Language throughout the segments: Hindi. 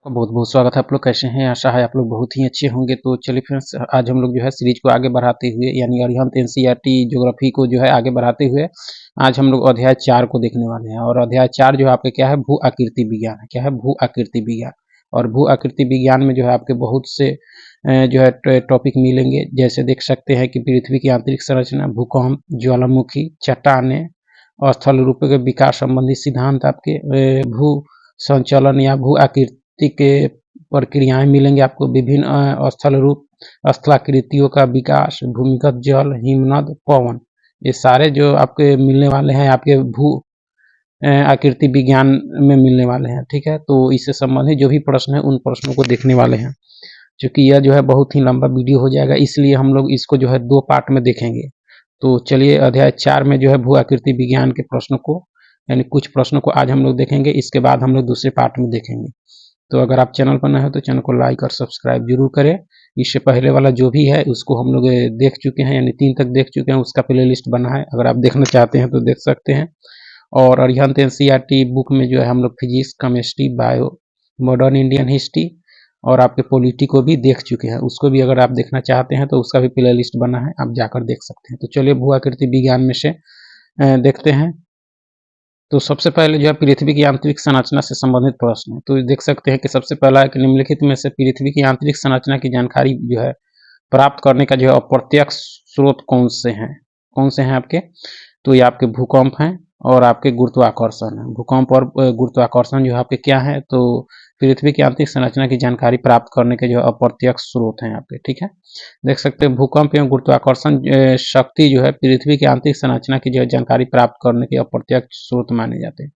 बहुत बहुत स्वागत है। आप लोग कैसे हैं? आशा है आप लोग बहुत ही अच्छे होंगे। तो चलिए फ्रेंड्स, आज हम लोग जो है सीरीज को आगे बढ़ाते हुए यानी अरिहंत एनसीईआरटी ज्योग्राफी को जो है आगे बढ़ाते हुए आज हम लोग अध्याय 4 को देखने वाले हैं। और अध्याय 4 जो है आपके क्या है, भू आकृति विज्ञान है। क्या है? भू आकृति विज्ञान। और भू आकृति विज्ञान में जो है आपके बहुत से जो है टॉपिक मिलेंगे। जैसे देख सकते हैं कि पृथ्वी की आंतरिक संरचना, भूकंप, ज्वालामुखी, चट्टानें, स्थल रूपों के विकास संबंधी सिद्धांत, आपके भू संचलन या भू आकृति के प्रक्रियाएं मिलेंगे आपको। विभिन्न स्थल रूप, स्थलाकृतियों का विकास, भूमिगत जल, हिमनद, पवन, ये सारे जो आपके मिलने वाले हैं आपके भू आकृति विज्ञान में मिलने वाले हैं। ठीक है, तो इससे संबंधित जो भी प्रश्न है उन प्रश्नों को देखने वाले हैं। क्योंकि यह जो है बहुत ही लंबा वीडियो हो जाएगा, इसलिए हम लोग इसको जो है 2 पार्ट में देखेंगे। तो चलिए अध्याय 4 में जो है भू आकृति विज्ञान के प्रश्नों को यानी कुछ प्रश्नों को आज हम लोग देखेंगे। इसके बाद हम लोग दूसरे पार्ट में देखेंगे। तो अगर आप चैनल पर नए हो तो चैनल को लाइक और सब्सक्राइब जरूर करें। इससे पहले वाला जो भी है उसको हम लोग देख चुके हैं, यानी 3 तक देख चुके हैं, उसका प्लेलिस्ट बना है। अगर आप देखना चाहते हैं तो देख सकते हैं। और अरिहंत एनसीईआरटी बुक में जो है हम लोग physics, chemistry, bio, modern Indian history और आपके पॉलिटी को भी देख चुके हैं। उसको भी अगर आप देखना चाहते हैं तो उसका भी प्लेलिस्ट बना है, आप जाकर देख सकते हैं। तो चलिए भू आकृति विज्ञान में से देखते हैं। तो सबसे पहले जो है पृथ्वी की आंतरिक संरचना से संबंधित प्रश्न है। तो देख सकते हैं कि सबसे पहला है कि निम्नलिखित में से पृथ्वी की आंतरिक संरचना की जानकारी जो है प्राप्त करने का जो है अप्रत्यक्ष स्रोत कौन से हैं आपके? तो ये आपके भूकंप हैं और आपके गुरुत्वाकर्षण है। भूकंप और गुरुत्वाकर्षण जो है आपके क्या है, तो पृथ्वी की आंतरिक संरचना की जानकारी प्राप्त करने के जो अप्रत्यक्ष स्रोत हैं आपके। ठीक है, देख सकते हैं भूकंप एवं गुरुत्वाकर्षण शक्ति जो है पृथ्वी की आंतरिक संरचना की जो है जानकारी प्राप्त करने के अप्रत्यक्ष स्रोत माने जाते हैं।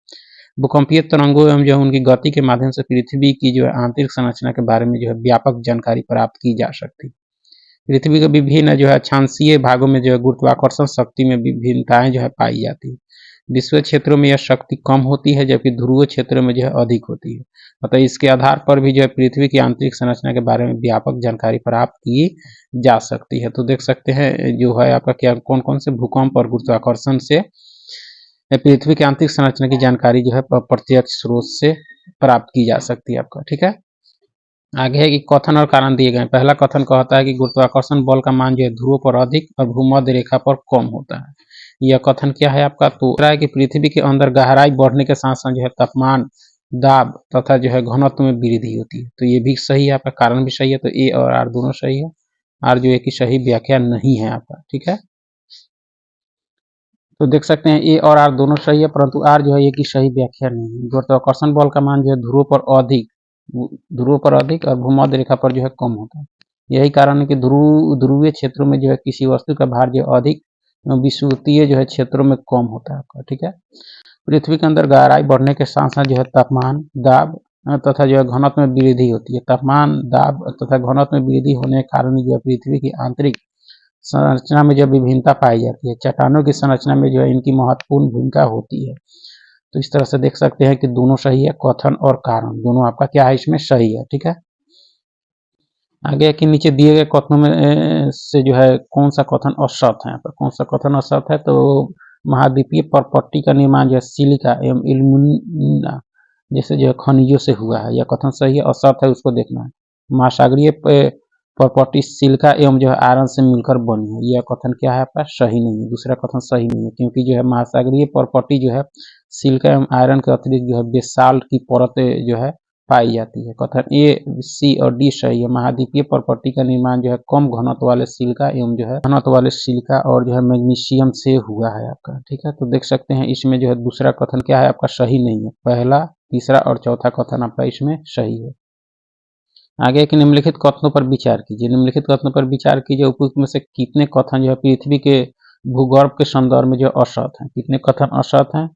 भूकंपीय तरंगों एवं जो है उनकी गति के माध्यम से पृथ्वी की जो है आंतरिक संरचना के बारे में जो है व्यापक जानकारी प्राप्त की जा सकती है। पृथ्वी के विभिन्न जो है अक्षांशीय भागों में जो है गुरुत्वाकर्षण शक्ति में विभिन्नताएं जो है पाई जाती है। विश्व क्षेत्रों में यह शक्ति कम होती है जबकि ध्रुव क्षेत्रों में जो है अधिक होती है। अतः इसके आधार पर भी जो है पृथ्वी की आंतरिक संरचना के बारे में व्यापक जानकारी प्राप्त की जा सकती है। तो देख सकते हैं जो है आपका क्या कौन कौन से भूकंप और गुरुत्वाकर्षण से पृथ्वी की आंतरिक संरचना की जानकारी जो है प्रत्यक्ष स्रोत से प्राप्त की जा सकती है आपका। ठीक है, आगे है कि कथन और कारण दिए गए। पहला कथन कहता है कि गुरुत्वाकर्षण बल का मान जो है ध्रुव पर अधिक और भूमध्य रेखा पर कम होता है। यह कथन क्या है आपका? तो है कि पृथ्वी के अंदर गहराई बढ़ने के साथ साथ जो है तापमान, दाब तथा जो है घनत्व में वृद्धि होती है। तो ये भी सही है आपका, कारण भी सही है। तो ए और आर दोनों सही है। आर जो है कि सही व्याख्या नहीं है आपका। ठीक है, तो देख सकते हैं ए और आर दोनों सही है, परंतु आर जो है ये की सही व्याख्या नहीं है। गुरुत्वाकर्षण बल का मान जो है ध्रुव पर अधिक और भूमध्य रेखा पर जो है कम होता है। यही कारण है कि ध्रुवीय क्षेत्रों में जो है किसी वस्तु का भार जो अधिक, विषुवतीय जो है क्षेत्रों में कम होता है आपका। ठीक है, पृथ्वी के अंदर गहराई बढ़ने के साथ साथ जो है तापमान, दाब तथा जो है घनत्व में वृद्धि होती है। तापमान, दाब तथा घनत्व में वृद्धि होने के कारण जो है पृथ्वी की आंतरिक संरचना में जो विभिन्नता पाई जाती है। चट्टानों की संरचना में जो है इनकी महत्वपूर्ण भूमिका होती है। तो इस तरह से देख सकते हैं कि दोनों सही है, कथन और कारण दोनों आपका क्या है, इसमें सही है। ठीक है, आगे कि नीचे दिए गए कथनों में से जो है कौन सा कथन असत है, कौन सा कथन असत है? तो महाद्वीपीय परपट्टी का निर्माण जो है सिलिका एवं एल्यूमिना जैसे जो है खनिजों से हुआ है, यह कथन सही है। असत है उसको देखना है। महासागरीय परपट्टी सिलिका एवं जो है आयरन से मिलकर बनी है, यह कथन क्या है आपका? सही नहीं है। दूसरा कथन सही नहीं है, क्योंकि जो है महासागरीय परपट्टी जो है सिलिका एवं आयरन के अतिरिक्त जो है बेसाल्ट की परत जो है पाई जाती है। कथन ए, सी और डी सही है। महाद्वीपीय परपट्टी का निर्माण जो है कम घनत्व वाले सिलिका एवं जो है घनत्व वाले सिलिका और जो है मैग्नीशियम से हुआ है आपका। ठीक है, तो देख सकते हैं इसमें जो है दूसरा कथन क्या है आपका? सही नहीं है। पहला, तीसरा और चौथा कथन आपका इसमें सही है। आगे कि निम्नलिखित कथनों पर विचार कीजिए। निम्नलिखित कथनों पर विचार कीजिए। उपयुक्त में से कितने कथन जो है पृथ्वी के भूगर्भ के संदर्भ में जो असत है? कितने कथन असत हैं?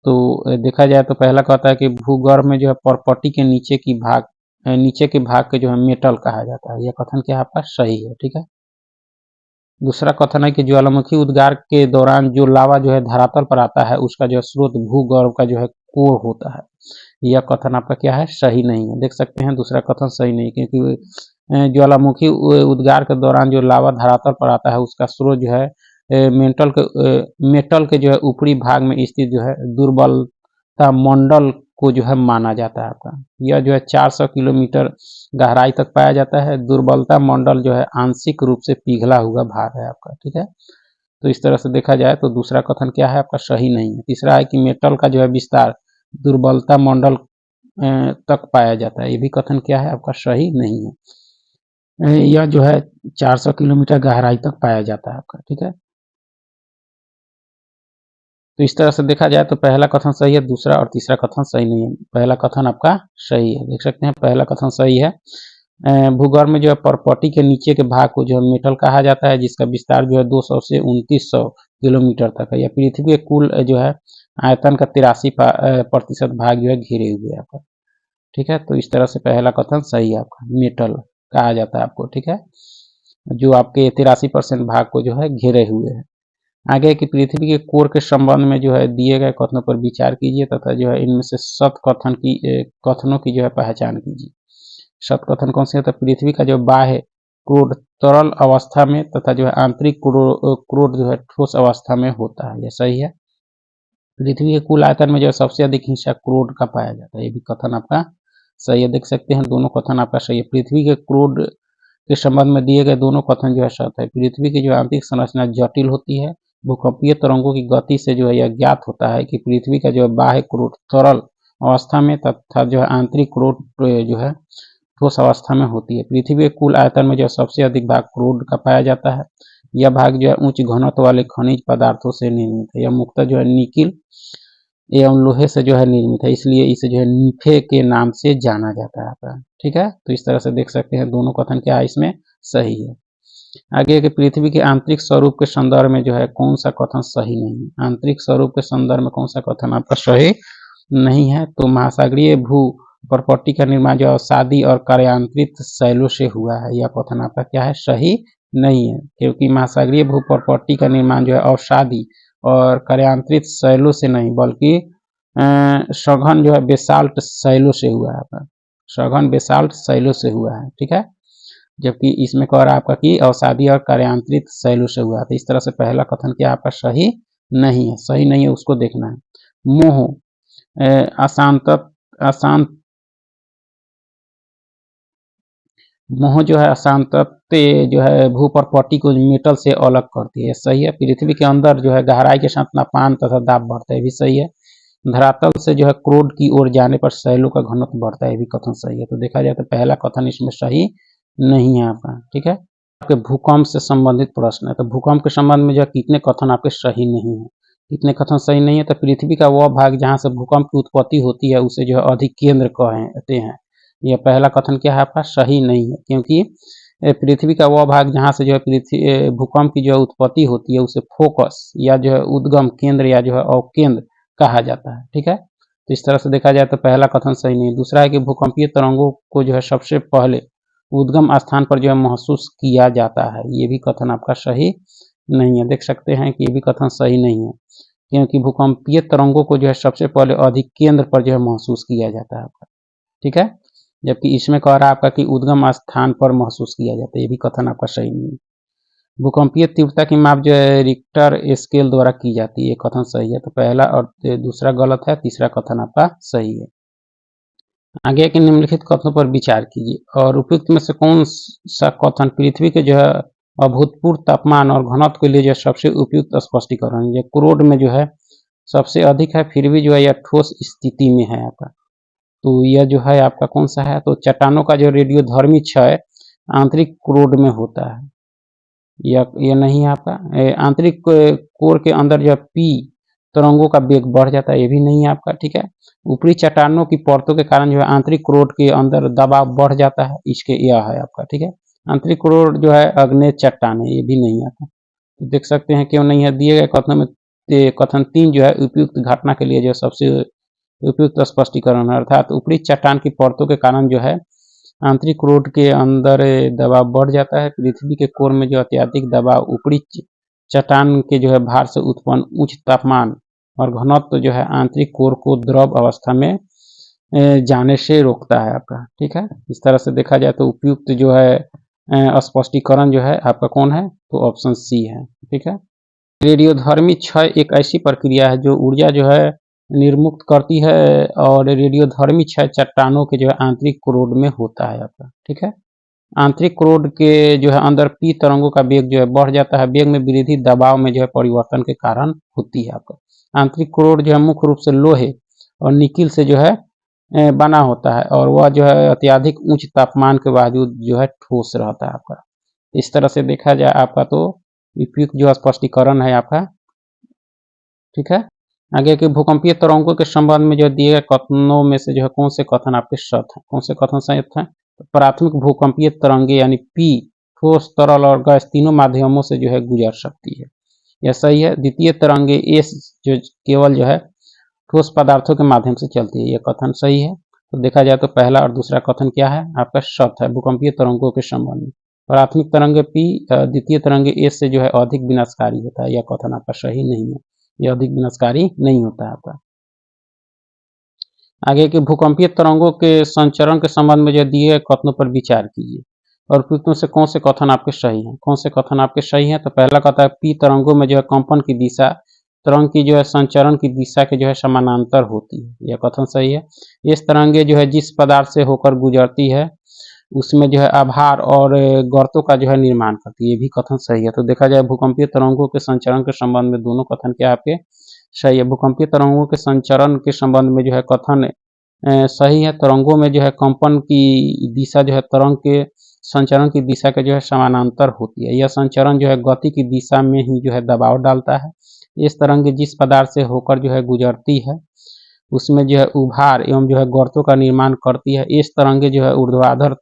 तो देखा जाए तो पहला कहता है कि भूगर्भ में जो है परपट्टी के नीचे के भाग के जो है मेटल कहा जाता है, यह कथन क्या है आपका? सही है। ठीक है, दूसरा कथन है कि ज्वालामुखी उद्गार के दौरान जो लावा जो है धरातल पर आता है उसका जो स्रोत भूगर्भ का जो है कोर होता है, यह कथन आपका क्या है? सही नहीं है। देख सकते हैं दूसरा कथन सही नहीं, क्योंकि ज्वालामुखी उद्गार के दौरान जो लावा धरातल पर आता है उसका स्रोत जो है मेटल के जो है ऊपरी भाग में स्थित जो है दुर्बलता मंडल को जो है माना जाता है आपका। यह जो है 400 किलोमीटर गहराई तक पाया जाता है। दुर्बलता मंडल जो है आंशिक रूप से पिघला हुआ भाग है आपका, ठीक है। तो इस तरह से देखा जाए तो दूसरा कथन क्या है आपका, सही नहीं है। तीसरा है कि मेटल का जो है विस्तार दुर्बलता मंडल तक पाया जाता है, ये भी कथन क्या है आपका, सही नहीं है। यह जो है 400 किलोमीटर गहराई तक पाया जाता है आपका, ठीक है। तो इस तरह से देखा जाए तो पहला कथन सही है, दूसरा और तीसरा कथन सही नहीं है। पहला कथन आपका सही है, देख सकते हैं पहला कथन सही है। भूगर्भ में जो है परपटी के नीचे के भाग को जो है मेटल कहा जाता है, जिसका विस्तार जो है 200 से 2900 किलोमीटर तक है। यह पृथ्वी के कुल जो है आयतन का 83% भाग जो है घिरे हुए है आपका, ठीक है। तो इस तरह से पहला कथन सही है आपका, मेटल कहा जाता है आपको, ठीक है, जो आपके 83% भाग को जो है घेरे हुए है। आगे की पृथ्वी के कोर के संबंध में जो है दिए गए कथनों पर विचार कीजिए तथा जो है इनमें से सत कथनों की जो है पहचान कीजिए। सत कथन कौन से होता है, पृथ्वी का जो बाह्य क्रोड तरल अवस्था में तथा जो है आंतरिक क्रोड जो है ठोस अवस्था में होता है, यह सही है। पृथ्वी के कुल आयतन में जो है सबसे अधिक हिस्सा क्रोड का पाया जाता है, ये भी कथन आपका सही है। देख सकते हैं दोनों कथन आपका सही है। पृथ्वी के क्रोड के संबंध में दिए गए दोनों कथन जो है सत्य है। पृथ्वी की जो आंतरिक संरचना जटिल होती है। भूकंपीय तरंगों की गति से जो है यह ज्ञात होता है कि पृथ्वी का जो बाह्य क्रोड तरल अवस्था में तथा जो है आंतरिक क्रोड जो है ठोस अवस्था में होती है। पृथ्वी के कुल आयतन में जो सबसे अधिक भाग क्रोड का पाया जाता है। यह भाग जो है उच्च घनत्व वाले खनिज पदार्थों से निर्मित है। यह मुख्यतः जो है निकिल एवं लोहे से जो है निर्मित है, इसलिए इसे जो है निफे के नाम से जाना जाता है, ठीक है। तो इस तरह से देख सकते हैं दोनों कथन क्या है इसमें सही है। आगे के पृथ्वी के आंतरिक स्वरूप के संदर्भ में जो है कौन सा कथन सही नहीं है। आंतरिक स्वरूप के संदर्भ में कौन सा कथन आपका सही नहीं है, तो महासागरीय भू प्रॉपर्टी का निर्माण जो अवसादी और कार्यान्वित शैलों से हुआ है, यह कथन आपका क्या है, सही नहीं है। क्योंकि महासागरीय भू प्रॉपर्टी का निर्माण जो है अवसादी और कार्यान्वित शैलों से नहीं बल्कि सघन जो है बेसाल्ट शैलों से हुआ है, सघन बेसाल्ट शैलों से हुआ है, ठीक है। जबकि इसमें कह रहा है आपका कि अवसादी और कार्यान्वित शैलों से हुआ है। तो इस तरह से पहला कथन क्या आपका सही नहीं है, सही नहीं है उसको देखना है। मोह अशांत मोह जो है अशांतते जो है भू प्रॉपर्टी को मेटल से अलग करती है, सही है। पृथ्वी के अंदर जो है गहराई के साथ तापमान तथा दाब बढ़ता है, भी सही है। धरातल से जो है क्रोड की ओर जाने पर शैलों का घनत्व बढ़ता है, भी कथन सही है। तो देखा जाए तो पहला कथन इसमें सही नहीं है आपका, ठीक है। आपके भूकंप से संबंधित प्रश्न है, तो भूकंप के संबंध में जो कितने कथन आपके सही नहीं है, कितने कथन सही नहीं है। तो पृथ्वी का वह भाग जहाँ से भूकंप की उत्पत्ति होती है उसे जो है अधिकेंद्र कहते हैं, यह पहला कथन क्या है आपका सही नहीं है। क्योंकि पृथ्वी का वह भाग जहाँ से जो है पृथ्वी भूकंप की जो है उत्पत्ति होती है उसे फोकस या जो है उद्गम केंद्र या जो है अवकेंद्र कहा जाता है, ठीक है। तो इस तरह से देखा जाए तो पहला कथन सही नहीं है। दूसरा है कि भूकंपीय तरंगों को जो है सबसे पहले उद्गम स्थान पर जो है महसूस किया जाता है, ये भी कथन आपका सही नहीं है। देख सकते हैं कि ये भी कथन सही नहीं है, क्योंकि भूकंपीय तरंगों को जो है सबसे पहले अधिकेंद्र पर जो है महसूस किया जाता है आपका, ठीक है। जबकि इसमें कह रहा है आपका कि उद्गम स्थान पर महसूस किया जाता है, ये भी कथन आपका सही नहीं है। भूकंपीय तीव्रता की माप जो है रिक्टर स्केल द्वारा की जाती है, ये कथन सही है। तो पहला और दूसरा गलत है, तीसरा कथन आपका सही है। आगे के निम्नलिखित कथनों पर विचार कीजिए और उपयुक्त में से कौन सा कथन पृथ्वी के जो है अभूतपूर्व तापमान और घनत्व के लिए जो सबसे उपयुक्त स्पष्टीकरण है। क्रोड में जो है सबसे अधिक है, फिर भी जो है यह ठोस स्थिति में है आपका। तो यह जो है आपका कौन सा है, तो चट्टानों का जो रेडियोधर्मी क्षय आंतरिक क्रोड में होता है, यह नहीं है आपका। आंतरिक कोर के अंदर जो पी तरंगों का वेग बढ़ जाता है, ये भी नहीं है आपका, ठीक है। ऊपरी चट्टानों की परतों के कारण जो है आंतरिक क्रोड के अंदर दबाव बढ़ जाता है, इसके यह है आपका, ठीक है। आंतरिक क्रोड जो है अग्नेय चट्टान है, ये भी नहीं है आपका। तो देख सकते हैं क्यों नहीं है। दिए गए कथनों में कथन 3 जो है उपयुक्त घटना के लिए जो सबसे उपयुक्त स्पष्टीकरण है, अर्थात ऊपरी चट्टान की परतों के कारण जो है आंतरिक क्रोड के अंदर दबाव बढ़ जाता है। पृथ्वी के कोर में जो अत्यधिक दबाव ऊपरी चट्टान के जो है भार से उत्पन्न उच्च तापमान और घनत्व जो है आंतरिक कोर को द्रव अवस्था में जाने से रोकता है आपका, ठीक है। इस तरह से देखा जाए तो उपयुक्त जो है स्पष्टीकरण जो है आपका कौन है, तो ऑप्शन सी है, ठीक है। रेडियोधर्मी क्षय एक ऐसी प्रक्रिया है जो ऊर्जा जो है निर्मुक्त करती है और रेडियोधर्मी क्षय चट्टानों के जो है आंतरिक क्रोड में होता है आपका, ठीक है। आंतरिक क्रोड के जो है अंदर पी तरंगों का वेग जो है बढ़ जाता है, वेग में वृद्धि दबाव में जो है परिवर्तन के कारण होती है आपका। आंतरिक क्रोड जो है मुख्य रूप से लोहे और निकिल से जो है बना होता है और वह जो है अत्यधिक उच्च तापमान के बावजूद जो है ठोस रहता है आपका। इस तरह से देखा जाए आपका तो उपयुक्त जो स्पष्टीकरण है आपका, ठीक है। आगे के भूकंपीय तरंगों के संबंध में जो दिए गए कथनों में से जो है कौन से कथन आपके सत्य हैं, कौन से कथन सही हैं? तो प्राथमिक भूकंपीय तरंगे यानी पी ठोस, तरल और गैस तीनों माध्यमों से जो है गुजर सकती है, यह सही है। द्वितीय तरंगे एस जो केवल जो है ठोस पदार्थों के माध्यम से चलती है, यह कथन सही है। तो देखा जाए तो पहला और दूसरा कथन क्या है आपका सत्य है भूकंपीय तरंगों के संबंध में। प्राथमिक तरंगे पी द्वितीय तरंगे एस से जो है अधिक विनाशकारी होता है, यह कथन आपका सही नहीं है, यह अधिक विनाशकारी नहीं होता है आपका। आगे के भूकंपीय तरंगों के संचरण के संबंध में जो दिए गए कथनों पर विचार कीजिए और उपयुक्त में से कौन से कथन आपके सही हैं, कौन से कथन आपके सही हैं। तो पहला कथन है पी तरंगों में जो है कंपन की दिशा तरंग की जो है संचरण की दिशा के जो है समानांतर होती है, यह कथन सही है। इस तरंगे जो है जिस पदार्थ से होकर गुजरती है उसमें जो है आभार और गर्तों का जो है निर्माण करती है, ये भी कथन सही है। तो देखा जाए भूकंपीय तरंगों के संचरण के संबंध में दोनों कथन क्या आपके सही है। भूकंपीय तरंगों के संचरण के संबंध में जो है कथन सही है। तरंगों में जो है कंपन की दिशा जो है तरंग के संचरण की दिशा के जो है समानांतर होती है, यह संचरण जो है गति की दिशा में ही जो है दबाव डालता है। इस तरंग जिस पदार्थ से होकर जो है गुजरती है उसमें जो है उभार एवं जो है गर्तों का निर्माण करती है। इस तरंगे जो है ऊर्ध्वाधर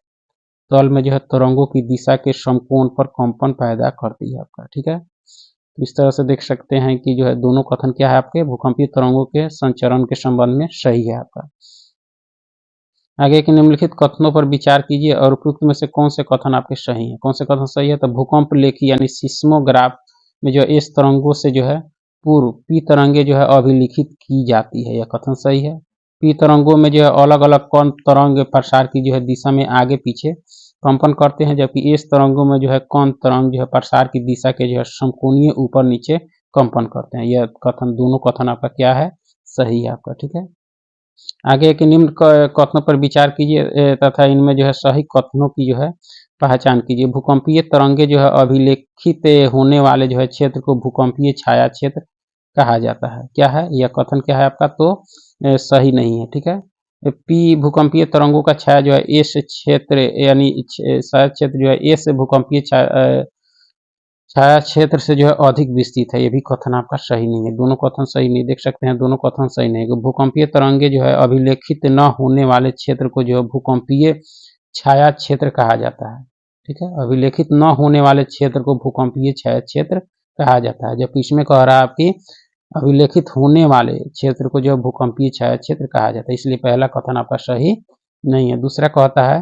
तल में जो है तरंगों की दिशा के समकोण पर कंपन पैदा करती है आपका, ठीक है। तो इस तरह से देख सकते हैं कि जो है दोनों कथन क्या है आपके भूकंपीय तरंगों के संचरण के संबंध में सही है आपका। आगे के निम्नलिखित कथनों पर विचार कीजिए और उपयुक्त में से कौन से कथन आपके सही हैं, कौन से कथन सही है। तो भूकंप लेखी यानी सिस्मोग्राफ में जो इस तरंगों से जो है पूर्व पी तरंगे जो है अभिलिखित की जाती है, यह कथन सही है। पी तरंगों में जो है अलग अलग कण तरंग प्रसार की जो है दिशा में आगे पीछे कंपन करते हैं, जबकि इस तरंगों में जो है कण तरंग जो है प्रसार की दिशा के जो है समकोणीय ऊपर नीचे कंपन करते हैं, यह कथन दोनों कथन आपका क्या है सही है आपका, ठीक है। आगे के निम्न कथनों पर विचार कीजिए तथा इनमें जो है सही कथनों की जो है पहचान कीजिए। भूकंपीय तरंगे जो है अभिलेखित होने वाले जो है क्षेत्र को भूकंपीय छाया क्षेत्र कहा जाता है, क्या है यह कथन क्या है आपका तो सही नहीं है, ठीक है। पी भूकंपीय तरंगों का छाया जो है एस क्षेत्र यानी छाया क्षेत्र जो है एस भूकंपीय छाया क्षेत्र से जो है अधिक विस्तृत है, ये भी कथन आपका सही नहीं है, दोनों कथन सही नहीं, देख सकते हैं दोनों कथन सही नहीं। भूकंपीय तरंगे जो है अभिलेखित न होने वाले क्षेत्र को जो है भूकंपीय छाया क्षेत्र कहा जाता है, ठीक है। अभिलेखित न होने वाले क्षेत्र को भूकंपीय छाया क्षेत्र कहा जाता है, जबकि इसमें कह रहा है आपकी अभिलेखित होने वाले क्षेत्र को जो भूकंपीय छाया क्षेत्र कहा जाता है, इसलिए पहला कथन आपका सही नहीं है। दूसरा कहता है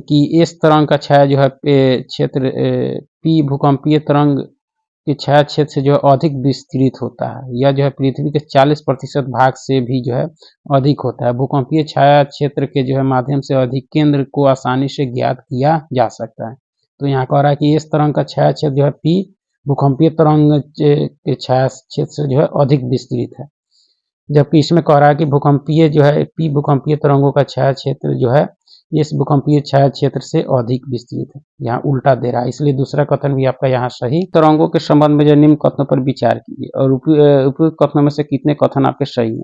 कि इस तरंग का छाया जो है क्षेत्र पी भूकंपीय तरंग के छाया क्षेत्र से जो है अधिक विस्तृत होता है, यह जो है पृथ्वी के 40% भाग से भी जो है अधिक होता है। भूकंपीय छाया क्षेत्र के जो है माध्यम से अधिक केंद्र को आसानी से ज्ञात किया जा सकता है। तो यहाँ कह रहा है कि इस तरंग का छाया क्षेत्र जो है पी भूकंपीय तरंग के छाया क्षेत्र से जो है अधिक विस्तृत है, जबकि इसमें कह रहा है कि भूकंपीय जो है पी भूकंपीय तरंगों का छाया क्षेत्र जो है इस भूकंपीय छाया क्षेत्र से अधिक विस्तृत है, यहाँ उल्टा दे रहा है, इसलिए दूसरा कथन भी आपका यहाँ सही। तरंगों के संबंध में जो निम्न कथनों पर विचार कीजिए और उपयुक्त कथनों में से कितने कथन आपके सही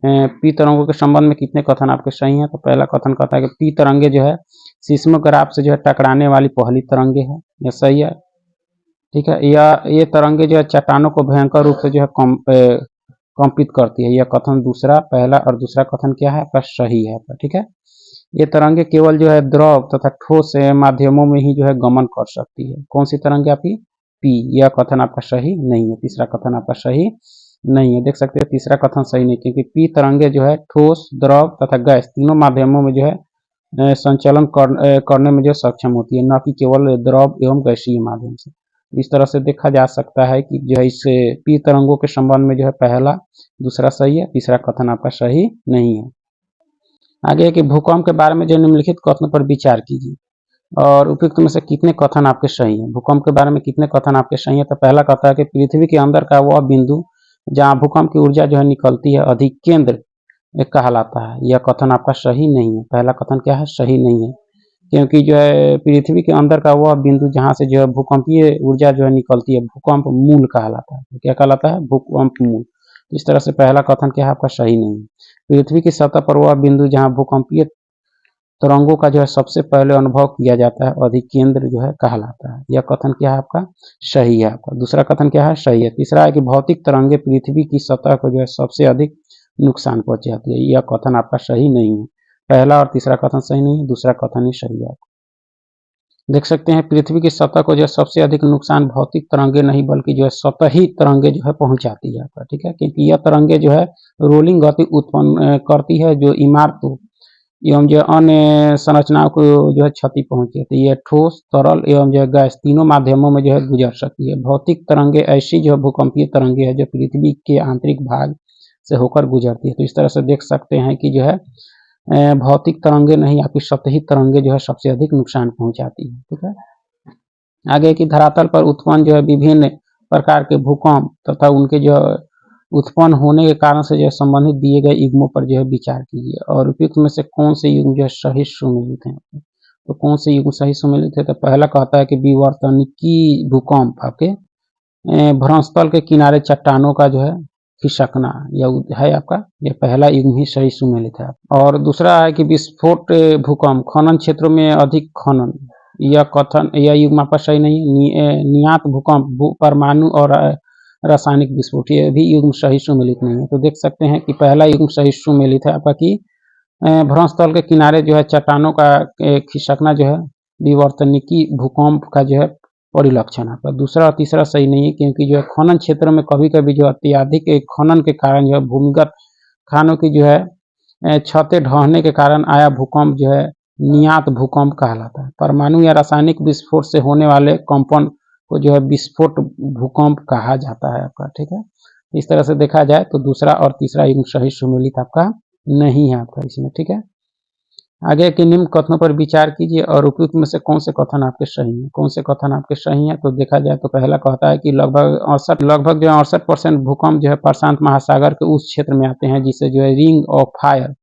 हैं। पी तरंगों के संबंध में कितने कथन आपके सही हैं। तो पहला कथन कहता है कि पी तरंगे जो है सिस्मोग्राफ से जो है टकराने वाली पहली तरंगे है, यह सही है, ठीक है। ये तरंगे जो है चट्टानों को भयंकर रूप से जो है कंपित करती है, यह कथन दूसरा, पहला और दूसरा कथन क्या है आपका सही है, ठीक है। ये तरंगे केवल जो है द्रव तथा ठोस माध्यमों में ही जो है गमन कर सकती है, कौन सी तरंगे आपकी पी, यह कथन आपका सही नहीं है, तीसरा कथन आपका सही नहीं है, देख सकते हैं तीसरा कथन सही नहीं, क्योंकि पी तरंगे जो है ठोस द्रव तथा गैस तीनों माध्यमों में जो है संचलन करने में जो सक्षम होती है, न कि केवल द्रव एवं गैसीय माध्यम से। इस तरह से देखा जा सकता है कि जो है इस पी तरंगों के संबंध में जो है पहला दूसरा सही है, तीसरा कथन आपका सही नहीं है। आगे के भूकंप के बारे में जो निम्नलिखित कथनों पर विचार कीजिए और उपयुक्त में से कितने कथन आपके सही हैं। भूकंप के बारे में कितने कथन आपके सही हैं। तो पहला कहता है कि पृथ्वी के अंदर का वह बिंदु जहाँ भूकंप की ऊर्जा जो है निकलती है अधिकेंद्र कहलाता है। यह कथन आपका सही नहीं है। पहला कथन क्या है? सही नहीं है, क्योंकि जो है पृथ्वी के अंदर का वह बिंदु जहाँ से जो है भूकंपीय ऊर्जा जो है निकलती है भूकंप मूल कहलाता है। क्या कहलाता है? भूकंप मूल। इस तरह से पहला कथन क्या है आपका? सही नहीं है। पृथ्वी की सतह पर वह बिंदु जहाँ भूकंपीय तरंगों का जो है सबसे पहले अनुभव किया जाता है अधिकेंद्र जो है कहलाता है। यह कथन क्या है आपका? सही है आपका। दूसरा कथन क्या है? सही है। तीसरा है कि भौतिक तरंगे पृथ्वी की सतह को जो है सबसे अधिक नुकसान पहुंचाती है। यह कथन आपका सही नहीं है। पहला और तीसरा कथन सही नहीं है, दूसरा कथन ही सही है। देख सकते हैं पृथ्वी की सतह को जो है सबसे अधिक नुकसान भौतिक तरंगे नहीं बल्कि जो है सतही तरंगे जो है पहुंचाती है आपका, ठीक है, क्योंकि यह तरंगे जो है रोलिंग गति उत्पन्न करती है जो इमारतों एवं जो अन्य संरचनाओं को जो है क्षति पहुंचती है। यह ठोस, तरल एवं जो है गैस तीनों माध्यमों में जो है गुजर सकती है। भौतिक तरंगे ऐसी जो भूकंपीय तरंगे है जो पृथ्वी के आंतरिक भाग से होकर गुजरती है। तो इस तरह से देख सकते हैं कि जो है भौतिक तरंगे नहीं आपकी सतही तरंगे जो है सबसे अधिक नुकसान पहुंचाती है, ठीक है। आगे की धरातल पर उत्पन्न जो है विभिन्न प्रकार के भूकंप तथा उनके जो उत्पन्न होने के कारण से जो संबंधित दिए गए युग्मों पर जो है विचार कीजिए और उपयुक्त में से कौन से युग्म जो है सही सुमेलित हैं। तो कौन से युग्म सही सुमेलित है? तो पहला कहता है कि विवर्तनिकी भूकंप आपके भ्रंशतल के किनारे चट्टानों का जो है खिसकना यह है आपका, यह पहला युग्म ही सही सुमेलित है। और दूसरा है कि विस्फोट भूकंप खनन क्षेत्रों में अधिक खनन, यह कथन यह युग्म आपका सही नहीं है। नियात भूकंप परमाणु और रासायनिक विस्फोट, यह भी युग्म सही सुमेलित नहीं है। तो देख सकते हैं कि पहला युग्म सही सुमेलित है आपका कि भ्रंशतल के किनारे जो है चट्टानों का खिसकना जो है विवर्तनिकी भूकंप का जो है परिलक्षण आपका। दूसरा और तीसरा सही नहीं है, क्योंकि जो है खनन क्षेत्र में कभी कभी जो अत्यधिक खनन के कारण जो है भूमिगत खानों की जो है छतें ढहने के कारण आया भूकंप जो है नियात भूकंप कहलाता है। परमाणु या रासायनिक विस्फोट से होने वाले कंपन को जो है विस्फोट भूकंप कहा जाता है आपका, ठीक है। इस तरह से देखा जाए तो दूसरा और तीसरा युग्म सही सुमेलित आपका नहीं है आपका इसमें, ठीक है। आगे के निम्न कथनों पर विचार कीजिए और उपयुक्त में से कौन से कथन आपके सही हैं। कौन से कथन आपके सही हैं? तो देखा जाए तो पहला कहता है कि लगभग जो है 68% भूकंप जो है प्रशांत महासागर के उस क्षेत्र में आते हैं जिसे जो है रिंग ऑफ फायर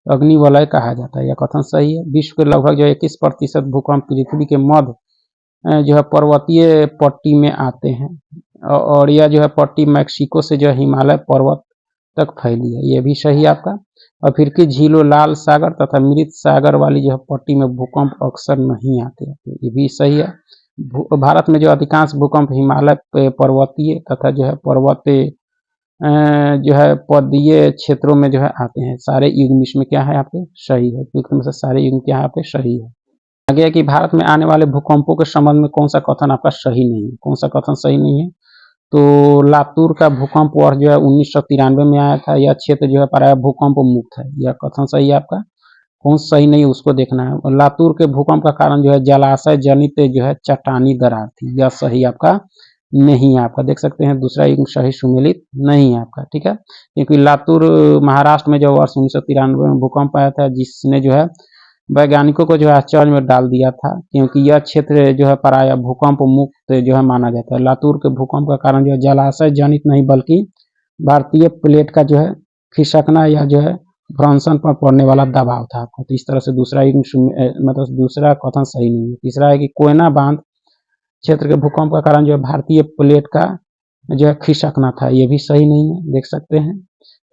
अग्नि वलय कहा जाता है। यह कथन सही है। विश्व के लगभग जो 21% भूकंप पृथ्वी के मध्य जो है पर्वतीय पट्टी में आते हैं और यह जो है पट्टी मैक्सिको से जो है हिमालय पर्वत तक फैली है। यह भी सही है आपका। अफ्रीकी झीलों, लाल सागर तथा मृत सागर वाली जो है पट्टी में भूकंप अक्सर नहीं आते हैं। ये भी सही है। भारत में जो अधिकांश भूकंप हिमालय पर्वतीय तथा जो है पर्वतीय जो है पदीय क्षेत्रों में जो है आते हैं। सारे युग्म इसमें क्या है आपके सही है, क्योंकि में से सारे युग्म क्या है आपके सही है। आगे है कि भारत में आने वाले भूकंपों के संबंध में कौन सा कथन आपका सही नहीं है। कौन सा कथन सही नहीं है? तो लातूर का भूकंप वर्ष जो है 1993 में आया था। यह क्षेत्र जो है प्राय भूकंप मुक्त है। यह कथन सही है आपका। कौन सही नहीं उसको देखना है। लातूर के भूकंप का कारण जो है जलाशय जनित जो है चट्टानी दरार थी। यह सही आपका नहीं है आपका। देख सकते हैं दूसरा युग्म सही सुमेलित नहीं है आपका, ठीक है, क्योंकि लातूर महाराष्ट्र में जो वर्ष 1993 में भूकंप आया था जिसने जो है वैज्ञानिकों को जो है आश्चर्य में डाल दिया था, क्योंकि यह क्षेत्र जो है प्राय भूकंप मुक्त जो है माना जाता है। लातूर के भूकंप का कारण जो है जलाशय जनित नहीं बल्कि भारतीय प्लेट का जो है खिसकना या जो है भ्रंशन पर पड़ने वाला दबाव था आपको। तो इस तरह से दूसरा मतलब दूसरा कथन सही नहीं है। तीसरा है कि कोयना बांध क्षेत्र के भूकंप का कारण जो है भारतीय प्लेट का जो है खिसकना था। ये भी सही नहीं है। देख सकते हैं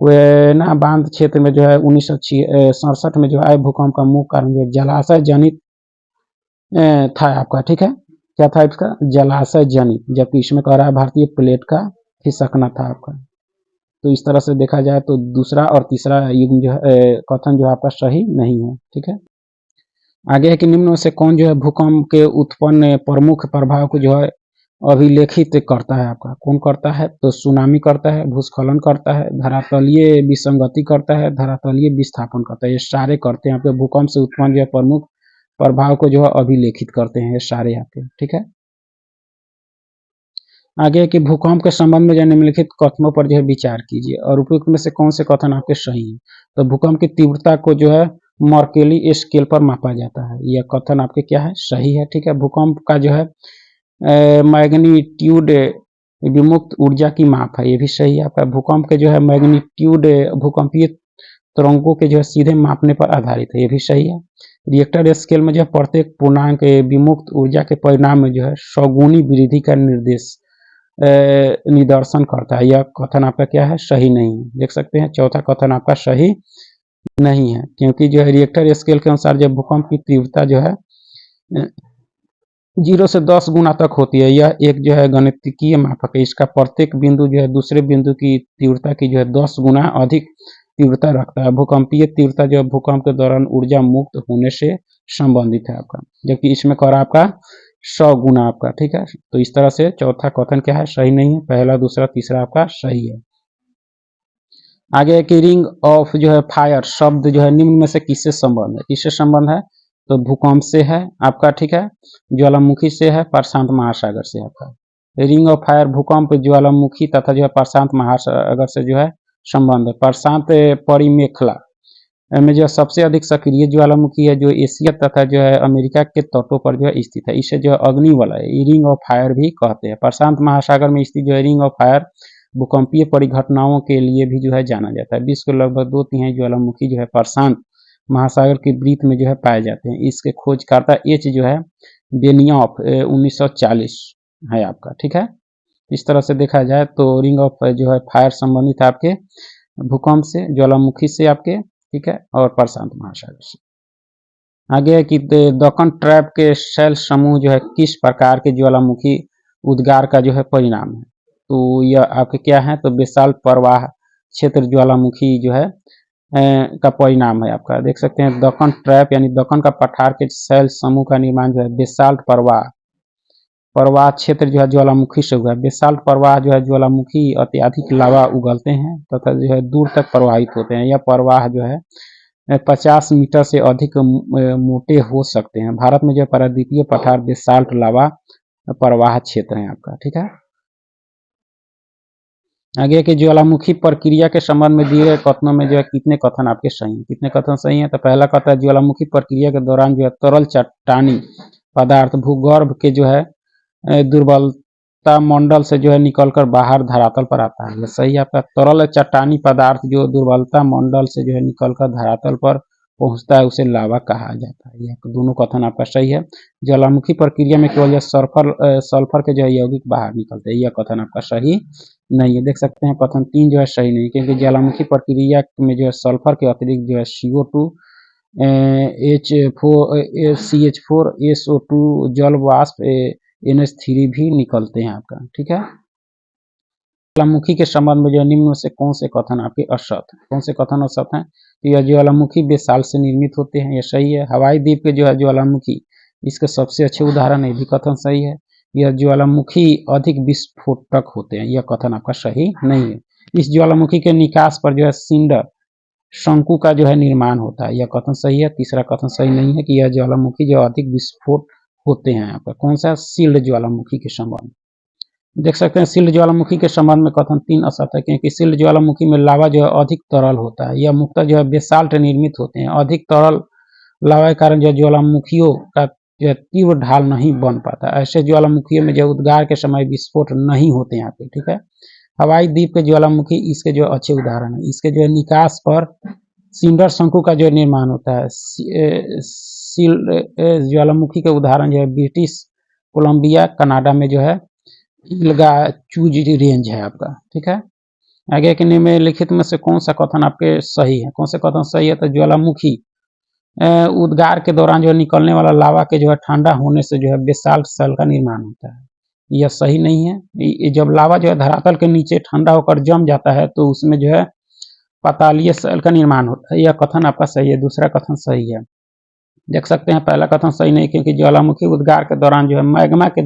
कोयना बांध क्षेत्र में जो है 1967 में जो आए भूकंप का मुख्य कारण जो जलाशय जनित था आपका, ठीक है। क्या था इसका? जलाशय जनित, जबकि इसमें कह रहा है भारतीय प्लेट का खिसकना था आपका। तो इस तरह से देखा जाए तो दूसरा और तीसरा युग्म जो है कथन जो है आपका सही नहीं है, ठीक है। आगे है कि निम्न में से कौन जो है भूकंप के उत्पन्न प्रमुख प्रभाव को जो है अभिलेखित करता है आपका। कौन करता है? तो सुनामी करता है, भूस्खलन करता है, धरातलीय विसंगति करता है, धरातलीय विस्थापन करता है। ये सारे करते हैं आपके भूकंप से उत्पन्न जो है प्रमुख प्रभाव को जो है अभिलेखित करते हैं ये सारे आपके, ठीक है। आगे कि भूकंप के संबंध में जो निम्नलिखित कथनों पर जो है विचार कीजिए और उपयुक्त में से कौन से कथन आपके सही हैं। तो भूकंप की तीव्रता को जो है मर्केली स्केल पर मापा जाता है। यह कथन आपके क्या है? सही है, ठीक है। भूकंप का जो है मैग्नीट्यूड विमुक्त ऊर्जा की माप है, ये भी सही है आपका। भूकंप के जो है मैग्नीट्यूड भूकंपीय तरंगों के जो है सीधे मापने पर आधारित है, ये भी सही है। रिएक्टर स्केल में जो है प्रत्येक पूर्णांक विमुक्त ऊर्जा के परिणाम में जो है 100 गुनी वृद्धि का निदर्शन करता है। यह कथन आपका क्या है, सही नहीं है। देख सकते हैं चौथा कथन आपका सही नहीं है, क्योंकि जो है रिएक्टर स्केल के अनुसार जब भूकंप की तीव्रता जो है 0 से 10 गुना तक होती है। यह एक जो है गणितीय मापक है। इसका प्रत्येक बिंदु जो है दूसरे बिंदु की तीव्रता की जो है 10 गुना अधिक तीव्रता रखता है। भूकंपीय तीव्रता जो है भूकंप के दौरान ऊर्जा मुक्त होने से संबंधित है आपका, जबकि इसमें कर आपका 100 गुना आपका, ठीक है। तो इस तरह से चौथा कथन क्या है, सही नहीं है। पहला, दूसरा, तीसरा आपका सही है। आगे है कि रिंग ऑफ जो है फायर शब्द जो है निम्न में से किससे संबंध है, किससे संबंध है, तो भूकंप से है आपका, ठीक है, ज्वालामुखी से है, प्रशांत महासागर से आपका। रिंग ऑफ फायर भूकंप, ज्वालामुखी तथा जो है प्रशांत महासागर से जो है संबंध है। प्रशांत परिमेखला में जो सबसे अधिक सक्रिय ज्वालामुखी है, जो एशिया तथा जो है अमेरिका के तटों पर जो है स्थित है। इसे जो है अग्निवलय रिंग ऑफ फायर भी कहते हैं। प्रशांत महासागर में स्थित जो है रिंग ऑफ फायर भूकंपीय परिघटनाओं के लिए भी जो है जाना जाता है। विश्व के लगभग 2/3 ज्वालामुखी जो है प्रशांत महासागर के वृत्त में जो है पाए जाते हैं। इसके खोजकर्ता एच जो है बेनियोफ 1940 है आपका, ठीक है। इस तरह से देखा जाए तो रिंग ऑफ जो है फायर संबंधित है आपके भूकंप से, ज्वालामुखी से आपके, ठीक है, और प्रशांत महासागर से। आगे है कि दक्कन ट्रैप के शैल समूह जो है किस प्रकार के ज्वालामुखी उद्गार का जो है परिणाम है, तो यह आपके क्या है, तो बेसाल्ट प्रवाह क्षेत्र ज्वालामुखी जो है का परिणाम है आपका। देख सकते हैं दक्कन ट्रैप यानी दक्कन का पठार के शैल समूह का निर्माण जो है बेसाल्ट प्रवाह क्षेत्र जो है ज्वालामुखी से हुआ है। बेसाल्ट प्रवाह जो है ज्वालामुखी अत्यधिक लावा उगलते हैं तथा जो है दूर तक प्रवाहित होते हैं। यह प्रवाह जो है 50 मीटर से अधिक मोटे हो सकते हैं। भारत में जो प्रायद्वीपीय पठार बेसाल्ट लावा प्रवाह क्षेत्र है आपका, ठीक है। आगे कि ज्वालामुखी प्रक्रिया के संबंध में दिए गए कथनों में जो है कितने कथन आपके सही हैं, कितने कथन सही हैं, तो पहला कथन है ज्वालामुखी प्रक्रिया के दौरान जो है तरल चट्टानी पदार्थ भूगर्भ के जो है दुर्बलता मंडल से जो है निकलकर बाहर धरातल पर आता है। यह सही आपका। तरल चट्टानी पदार्थ जो दुर्बलता मंडल से जो है निकलकर धरातल पर पहुंचता है उसे लावा कहा जाता है। यह दोनों कथन आपका सही है। ज्वालामुखी प्रक्रिया में केवल सल्फर के जो है यौगिक बाहर निकलते हैं, यह कथन आपका सही नहीं है। देख सकते हैं कथन 3 जो है सही नहीं, क्योंकि ज्वालामुखी प्रक्रिया में जो है सल्फर के अतिरिक्त जो है CO2 CH4 SO2 जल वाष्प NH3 भी निकलते हैं आपका, ठीक है। ज्वालामुखी के संबंध में जो निम्न में से कौन से कथन आपके असत हैं, कौन से कथन असत हैं, तो यह ज्वालामुखी बेसाल्ट से निर्मित होते हैं, यह सही है। हवाई द्वीप के जो है ज्वालामुखी इसके सबसे अच्छे उदाहरण है, भी कथन सही है। यह ज्वालामुखी अधिक विस्फोटक होते हैं, यह कथन आपका सही नहीं है। इस ज्वालामुखी के निकास पर जो है सिंडर शंकु का जो है निर्माण होता है, यह कथन सही है। तीसरा कथन सही नहीं है कि यह ज्वालामुखी जो अधिक विस्फोट होते हैं आपका। कौन सा, सील्ड ज्वालामुखी के संबंध। देख सकते हैं सील्ड ज्वालामुखी के संबंध में कथन 3 असत है, क्योंकि सील्ड ज्वालामुखी में लावा जो है अधिक तरल होता है। यह मुख्यतः जो है बेसाल्ट निर्मित होते हैं। अधिक तरल लावा के कारण जो ज्वालामुखियों का जो तीव्र ढाल नहीं बन पाता। ऐसे ज्वालामुखियों में जो उद्गार के समय विस्फोट नहीं होते यहाँ पे, ठीक है। हवाई द्वीप के ज्वालामुखी इसके जो अच्छे उदाहरण है। इसके जो है निकास पर सिंडर शंकु का जो निर्माण होता है। ज्वालामुखी के उदाहरण जो है ब्रिटिश कोलंबिया कनाडा में जो है इल्गा चूज रेंज है आपका, ठीक है। आगे के निम्नलिखित में से कौन सा कथन आपके सही है, कौन से कथन सही है, तो ज्वालामुखी उद्गार के दौरान जो निकलने वाला लावा के जो है ठंडा होने से जो है बेसाल्ट सेल का निर्माण होता है, यह सही नहीं है। जब लावा जो है धरातल के नीचे ठंडा होकर जम जाता है तो उसमें जो है पातालीय सेल का निर्माण होता है, यह कथन आपका सही है। दूसरा कथन सही है। देख सकते हैं पहला कथन सही नहीं, क्योंकि ज्वालामुखी उद्गार के दौरान जो है मैग्मा के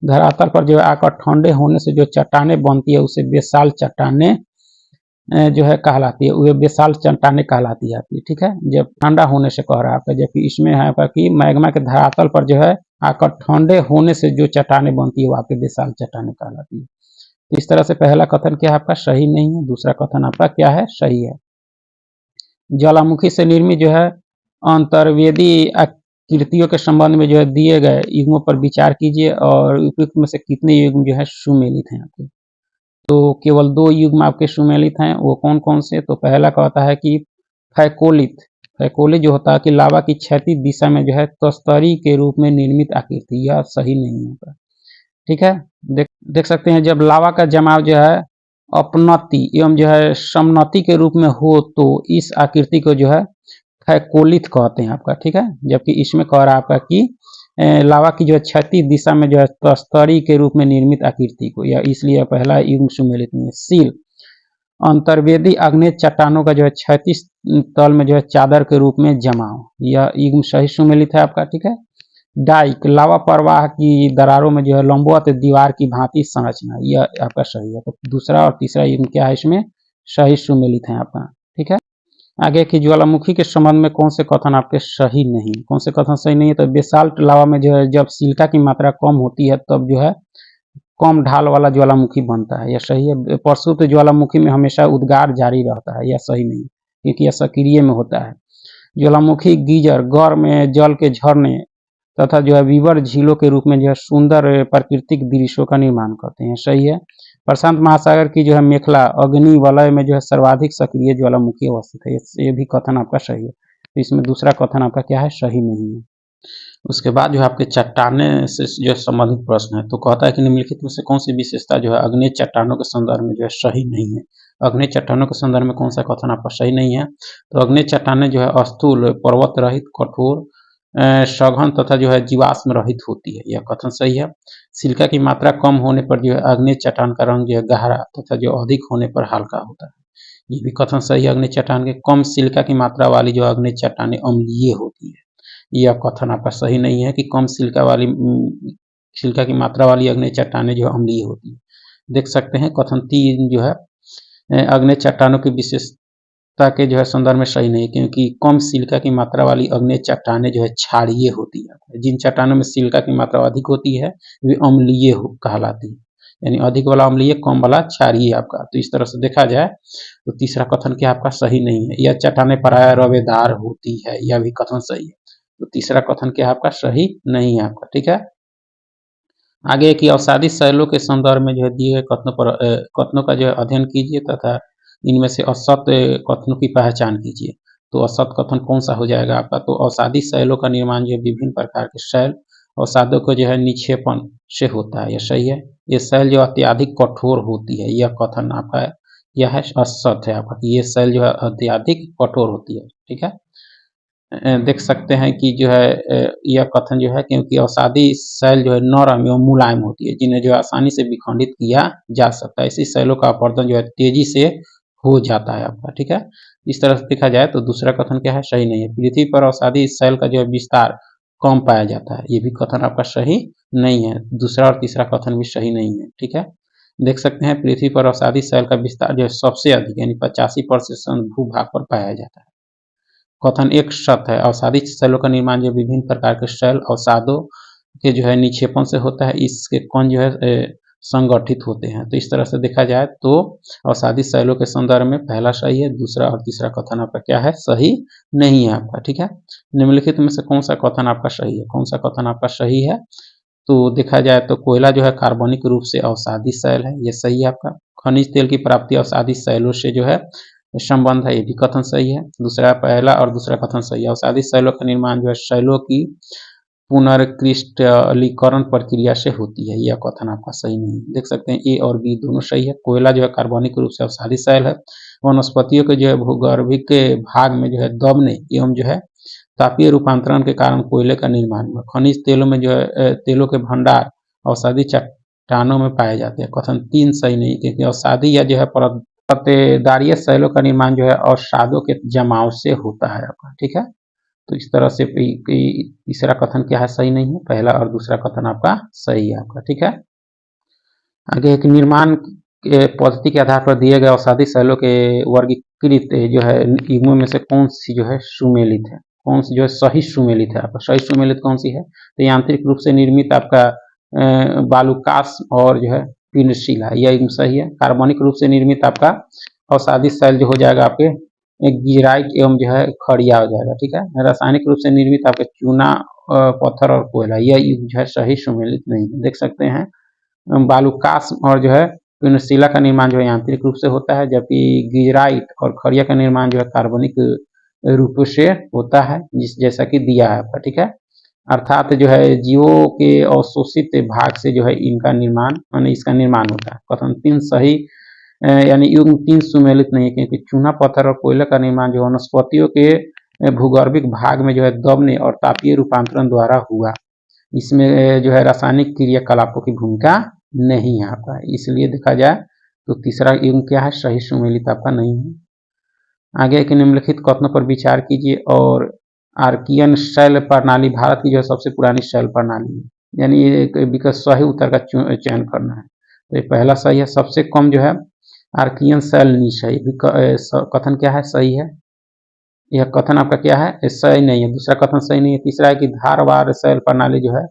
धरातल पर जो है आकर ठंडे होने से जो चट्टाने बनती है उसे बेसाल्ट चट्टाने जो है कहलाती है, वह बेसाल्ट चट्टाने कहलाती है, ठीक है। जब ठंडा होने से कह रहा है आपका, जबकि इसमें है आपका कि मैग्मा के धरातल पर जो है आकर ठंडे होने से जो चट्टाने बनती है वो आपके बेसाल्ट चट्टाने कहलाती है। तो इस तरह से पहला कथन क्या है आपका सही नहीं है। दूसरा कथन आपका क्या है, सही है। ज्वालामुखी से निर्मित जो है अंतर्वेदी कृतियों के संबंध में जो है दिए गए युग्मों पर विचार कीजिए और उपयुक्त में से कितने युग्म जो है सुमेलित हैं आपके। तो केवल 2 युग्म आपके सुमेलित हैं, वो कौन-कौन से? तो पहला कहता है कि फैकोलित। फैकोलित जो होता है कि लावा की क्षैतिज दिशा में जो है तस्तरी के रूप में निर्मित आकृति, यह सही नहीं होता। ठीक है, देख सकते हैं जब लावा का जमाव जो है अपनति एवं जो है समनति के रूप में हो तो इस आकृति को जो है फैकोलित कहते हैं आपका। ठीक है, जबकि इसमें कह रहा है आपका कि लावा की जो है क्षैतिज दिशा में जो है तस्तरी के रूप में निर्मित आकृति को, या इसलिए पहला युग्म सुमेलित नहीं है। सील अंतर्वेदी आग्नेय चट्टानों का जो है क्षैतिज तल में जो है चादर के रूप में जमाव, यह युग्म सही सुमेलित है आपका। ठीक है, डाइक लावा प्रवाह की दरारों में जो है लंबवत दीवार की भांति संरचना, यह आपका सही है। तो दूसरा और तीसरा युग्म क्या है इसमें सही सुमेलित है आपका। ठीक है, आगे की ज्वालामुखी के संबंध में कौन से कथन आपके सही नहीं, कौन से कथन सही नहीं है? तो बेसाल्ट लावा में जो है जब सिलिका की मात्रा कम होती है तब जो है कम ढाल वाला ज्वालामुखी बनता है, यह सही है। प्रसूत ज्वालामुखी में हमेशा उद्गार जारी रहता है, यह सही नहीं, क्योंकि यह सक्रिय में होता है। ज्वालामुखी गीजर गौर में जल के झरने तथा जो है विवर झीलों के रूप में जो है सुंदर प्राकृतिक दृश्यों का निर्माण करते हैं, सही है। प्रशांत महासागर की जो है मेखला अग्नि वलय में जो है सर्वाधिक सक्रिय ज्वालामुखी अवस्थित है, ये भी कथन आपका सही है। तो इसमें दूसरा कथन आपका क्या है, सही नहीं है। उसके बाद जो है आपके चट्टाने से जो संबंधित प्रश्न है, तो कहता है कि निम्नलिखित में से कौन सी विशेषता जो है अग्नेय चट्टानों के संदर्भ में जो है सही नहीं है। अग्नेय चट्टानों के संदर्भ में कौन सा कथन आपका सही नहीं है? तो अग्नेय चट्टानें जो है स्थूल पर्वत रहित कठोर सघन तथा जो है जीवाश्म रहित होती है, यह कथन सही है। सिलिका की मात्रा कम होने पर जो है अग्नेय चट्टान का रंग जो है गहरा तथा जो अधिक होने पर हल्का होता है, ये भी कथन सही है। अग्नेय चट्टान के कम सिलिका की मात्रा वाली जो अग्नेय चट्टानें अम्लीय होती है, यह कथन आपका सही नहीं है कि कम सिलिका की मात्रा वाली अग्नेय चट्टानें जो अम्लीय होती है। देख सकते हैं कथन 3 जो है अग्नेय चट्टानों की विशेषता के जो है संदर्भ में सही नहीं, क्योंकि कम सिलिका की मात्रा वाली अग्नेय चट्टानें जो है क्षारीय होती है। जिन चट्टानों में सिलिका की मात्रा अधिक होती है वे अम्लीय कहलाती है, यानी अधिक वाला अम्लीय कम वाला क्षारीय आपका। तो इस तरह से देखा जाए तो तीसरा कथन क्या आपका सही नहीं है। यह चट्टानें प्रायः रवेदार होती है, यह भी कथन सही है। तो तीसरा कथन क्या आपका सही नहीं है आपका। ठीक है, आगे की अवसादी शैलों के संदर्भ में जो है दिए गए कथनों का जो है अध्ययन कीजिए तथा इनमें से असत्य कथनों की पहचान कीजिए। तो असत्य कथन कौन सा हो जाएगा आपका? तो अवसादी शैलों का निर्माण जो है विभिन्न प्रकार के शैल अवसादों को जो है निक्षेपण से होता है, यह सही है। ये शैल जो अत्यधिक कठोर होती है, यह कथन आपका यह है असत्य है आपका कि ये शैल जो है अत्यधिक कठोर होती है। ठीक है, देख सकते हैं कि जो है यह कथन जो है क्योंकि अवसादी शैल जो है नरम एवं मुलायम होती है, जिन्हें जो है आसानी से विखंडित किया जा सकता है। इसी शैलों का अपवर्तन जो है तेजी से हो जाता है आपका। ठीक है, इस तरह से देखा जाए तो दूसरा कथन क्या है, सही नहीं है। पृथ्वी पर अवसादी शैल का जो है विस्तार कम पाया जाता है, ये भी कथन आपका सही नहीं है। दूसरा और तीसरा कथन भी सही नहीं है। ठीक है, देख सकते हैं पृथ्वी पर अवसादी शैल का विस्तार जो है सबसे अधिक यानी 85% भूभाग पर पाया जाता है। कथन एक सत्य है। अवसादी शैलों का निर्माण जो विभिन्न प्रकार के शैल अवसादों के जो है निक्षेपण से होता है, इसके कण जो है संगठित होते हैं। तो इस तरह से देखा जाए तो अवसादी शैलों के संदर्भ में पहला सही है, दूसरा और तीसरा कथन आपका क्या है, सही नहीं है आपका। ठीक है, निम्नलिखित में से कौन सा कथन आपका सही है, कौन सा कथन आपका सही है? तो देखा जाए तो कोयला जो है कार्बनिक रूप से अवसादी शैल है, ये सही है आपका। खनिज तेल की प्राप्ति अवसादी शैलों से जो है संबंध है, ये भी कथन सही है। दूसरा पहला और दूसरा कथन सही है। अवसादी शैलों का निर्माण जो है शैलों की पुनर्क्रिस्टलीकरण प्रक्रिया से होती है, यह कथन आपका सही नहीं है। देख सकते हैं ए और बी दोनों सही है। कोयला जो है कार्बनिक रूप से अवसादी शैल है। वनस्पतियों के जो है भूगर्भिक भाग में जो है दबने एवं जो है तापीय रूपांतरण के कारण कोयले का निर्माण हुआ। खनिज तेलों में जो है तेलों के भंडार अवसादी चट्टानों में पाए जाते हैं। कथन 3 सही नहीं, क्योंकि अवसादी या जो है परतदारीय शैलों का निर्माण जो है अवसादों के जमाव से होता है आपका। ठीक है, तो इस तरह से तीसरा कथन क्या है, सही नहीं है। पहला और दूसरा कथन आपका सही है आपका। ठीक है, आगे एक निर्माण के पद्धति के आधार पर दिए गए अवसादी शैलों के वर्गीकृत जो है युग्मों में से कौन सी जो है सुमेलित है, कौन सी जो है सही सुमेलित है आपका? सही सुमेलित कौन सी है? तो यांत्रिक रूप से निर्मित आपका बालूकास और जो है पिंडशिला, यह युग्म सही है। कार्बनिक रूप से निर्मित आपका अवसादी शैल जो हो जाएगा आपके गिराइट एवं जो है खड़िया हो जाएगा। ठीक है, रासायनिक रूप से निर्मित आपके चूना पत्थर और कोयला, यह युग जो है सही सुमेलित नहीं है। देख सकते हैं बालूकाश और जो है पेनिनसुला का निर्माण जो है यांत्रिक रूप से होता है, जबकि गिजराइट और खड़िया का निर्माण जो है कार्बनिक रूप से होता है, जिस जैसा कि दिया है आपका, ठीक है। अर्थात जो है जीवों के अवशोषित भाग से जो है इनका निर्माण यानी इसका निर्माण होता है। कथन 3 सही यानी युग 3 सुमेलित नहीं है, क्योंकि चूना पत्थर और कोयले का निर्माण जो वनस्पतियों के भूगर्भिक भाग में जो है दबने और तापीय रूपांतरण द्वारा हुआ। इसमें जो है रासायनिक क्रियाकलापों की भूमिका नहीं है आपका, इसलिए देखा जाए तो तीसरा युग क्या है, सही सुमेलित आपका नहीं है। आगे के निम्नलिखित कथनों पर विचार कीजिए और आर्कियन शैल प्रणाली भारत की जो है सबसे पुरानी शैल प्रणाली है, यानी एक विकल्प सही उत्तर का चयन करना है। तो ये पहला सही है। सबसे कम जो है आर्कियन शैल नीच है, कथन क्या है, सही है। यह कथन आपका क्या है, सही नहीं है। दूसरा कथन सही नहीं है। तीसरा है कि धारवाड़ शैल प्रणाली जो है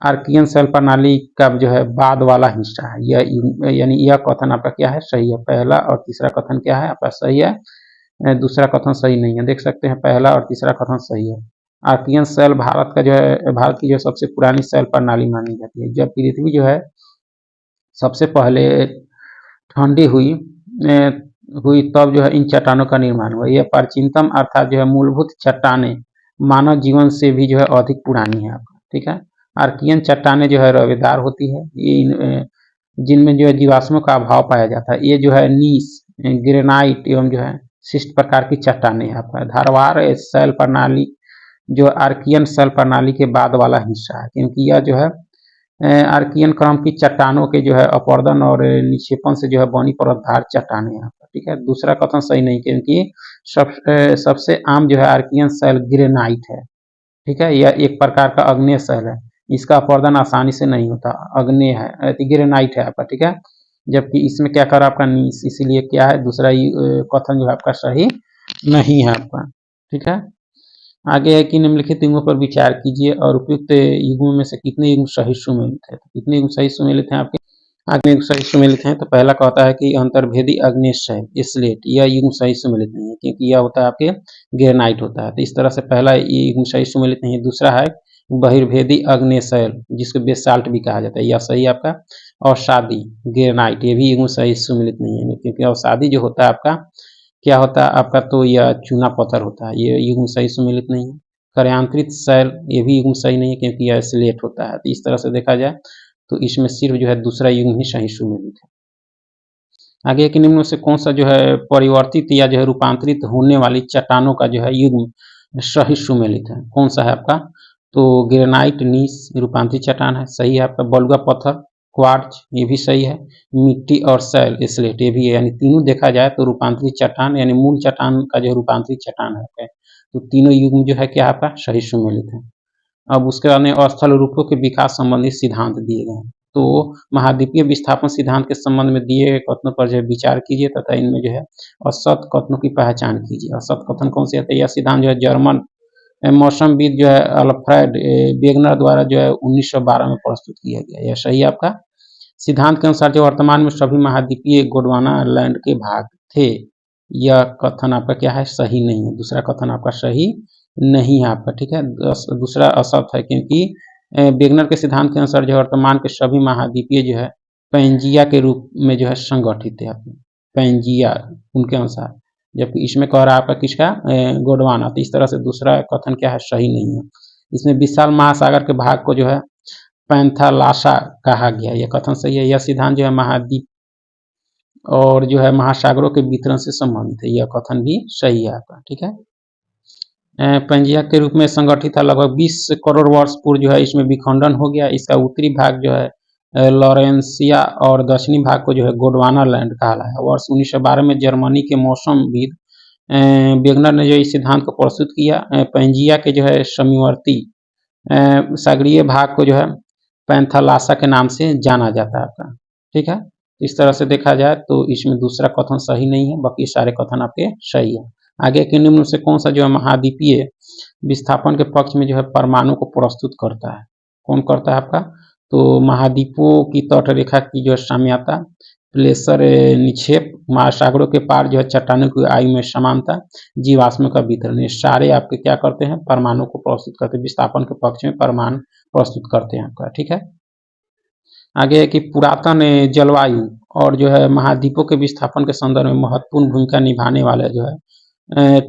आर्कियन शैल प्रणाली का जो है बाद वाला हिस्सा है, यह यानी यह कथन आपका क्या है, सही है। पहला और तीसरा कथन क्या है आपका, सही है। दूसरा कथन सही नहीं है। देख सकते हैं पहला और तीसरा कथन सही है। आर्कियन शैल भारत का जो है भारत की जो सबसे पुरानी शैल प्रणाली मानी जाती है। जब पृथ्वी जो है सबसे पहले ठंडी हुई तब जो है इन चट्टानों का निर्माण हुआ। यह प्राचीनतम अर्थात जो है मूलभूत चट्टानें मानव जीवन से भी जो है अधिक पुरानी है आपका, ठीक है। आर्कियन चट्टानें जो है रवेदार होती है, ये जिनमें जो है जीवाश्मों का अभाव पाया जाता है। ये जो है नीस, ग्रेनाइट एवं जो है शिष्ट प्रकार की चट्टानें है आपका। धारवाड़ शैल प्रणाली जो आर्कियन शैल प्रणाली के बाद वाला हिस्सा है, क्योंकि यह जो है आर्कियन क्रम की चट्टानों के जो है अपरदन और निक्षेपण से जो है बनी परतदार चट्टानें हैं, ठीक है। दूसरा कथन सही नहीं, क्योंकि सबसे आम जो है आर्कियन शैल ग्रेनाइट है, ठीक है। यह एक प्रकार का अग्नेय शैल है, इसका अपरदन आसानी से नहीं होता, अग्नेय है, ग्रेनाइट है आपका, ठीक है। जबकि इसमें क्या कर आपका नीस, इसीलिए क्या है दूसरा कथन जो है आपका सही नहीं है आपका, ठीक है। आगे है कि निम्नलिखित युगों पर विचार कीजिए और उपयुक्त युगों में से कितने युग सही सुमेलित है। तो कितने युग सही सुमेलित हैं आपके, आगे युग सही सुमेलित हैं। तो पहला कहता है कि अंतर्भेदी अग्नेय शैल स्लेट, यह युग सही सुमेलित नहीं है, क्योंकि यह होता है आपके ग्रेनाइट होता है। तो इस तरह से पहला युग सही सुमेलित नहीं है। दूसरा है बहिर्भेदी अग्नेय शैल, जिसको बेसाल्ट भी कहा जाता है, यह सही आपका। अवसादी ग्रेनाइट, ये भी युग सही सुमेलित नहीं है, क्योंकि अवसादी जो होता है आपका क्या होता है आपका, तो यह चूना पत्थर होता है, ये युग्म सही सुमेलित नहीं है। कार्यांतरित शैल, ये भी युग्म सही नहीं है, क्योंकि यह स्लेट होता है। तो इस तरह से देखा जाए तो इसमें सिर्फ जो है दूसरा युग्म ही सही सुमेलित है। आगे के निम्न में से कौन सा जो है परिवर्तित या जो है रूपांतरित होने वाली चट्टानों का जो है युग्म सही सुमेलित है, कौन सा है आपका, तो ग्रेनाइट नीस रूपांतरित चट्टान है, सही है आपका। बलुआ पत्थर क्वार्ट्ज, ये भी सही है। मिट्टी और शैल स्लेट, ये भी है। यानी तीनों देखा जाए तो रूपांतरित चट्टान यानी मूल चट्टान का जो रूपांतरित चट्टान है, तो तीनों युग्म जो है क्या आपका सही सुमेलित है। अब उसके बाद में अस्थल रूपों के विकास संबंधी सिद्धांत दिए गए हैं। तो महाद्वीपीय विस्थापन सिद्धांत के संबंध में दिए गए कथनों पर जो है विचार कीजिए तथा इनमें जो है असत कथनों की पहचान कीजिए। असत कथन कौन से आते हैं, यह सिद्धांत जो है जर्मन मौसमविद जो है अल्फ्रेड वेगनर द्वारा जो है 1912 में प्रस्तुत किया गया। यह सही आपका। सिद्धांत के अनुसार जो वर्तमान में सभी महाद्वीपीय गोंडवाना लैंड के भाग थे, यह कथन आपका क्या है, सही नहीं है। दूसरा कथन आपका सही नहीं है आपका, ठीक है। दूसरा असत है, क्योंकि वेगनर के सिद्धांत के अनुसार जो वर्तमान के सभी महाद्वीपीय जो है पैंजिया के रूप में जो है संगठित है आपके, पैंजिया उनके अनुसार, जबकि इसमें कह रहा है आपका किसका, गोंडवाना। तो इस तरह से दूसरा कथन क्या है, सही नहीं है। इसमें विशाल महासागर के भाग को जो है पैंथालासा कहा गया, यह कथन सही है। यह सिद्धांत जो है महाद्वीप और जो है महासागरों के वितरण से संबंधित है, यह कथन भी सही है आपका, ठीक है। पंजिया के रूप में संगठित था, लगभग 20 करोड़ वर्ष पूर्व जो है इसमें विखंडन हो गया। इसका उत्तरी भाग जो है लॉरेंसिया और दक्षिणी भाग को जो है गोंडवाना लैंड कहा है। वर्ष 1912 में जर्मनी के मौसमविद वेगनर ने जो इस सिद्धांत को प्रस्तुत किया। पंजिया के जो है समीवर्ती सागरीय भाग को जो है पैंथालासा के नाम से जाना जाता है आपका, ठीक है। इस तरह से देखा जाए तो इसमें दूसरा कथन सही नहीं है, बाकी सारे कथन आपके सही है। आगे के निम्न से कौन सा जो है महाद्वीपीय विस्थापन के पक्ष में जो है परमाणु को प्रस्तुत करता है, कौन करता है आपका, तो महाद्वीपों की तट रेखा की जो साम्यता, प्लेसर निक्षेप, महासागरों के पार जो है चट्टानों की आयु में समानता, जीवाश्म का वितरण, ये सारे आपके क्या करते हैं, परमाणु को प्रस्तुत करते हैं, विस्थापन के पक्ष में परमाणु प्रस्तुत करते हैं आपका। ठीक है, आगे है कि पुरातन जलवायु और जो है महाद्वीपों के विस्थापन के संदर्भ में महत्वपूर्ण भूमिका निभाने वाले जो है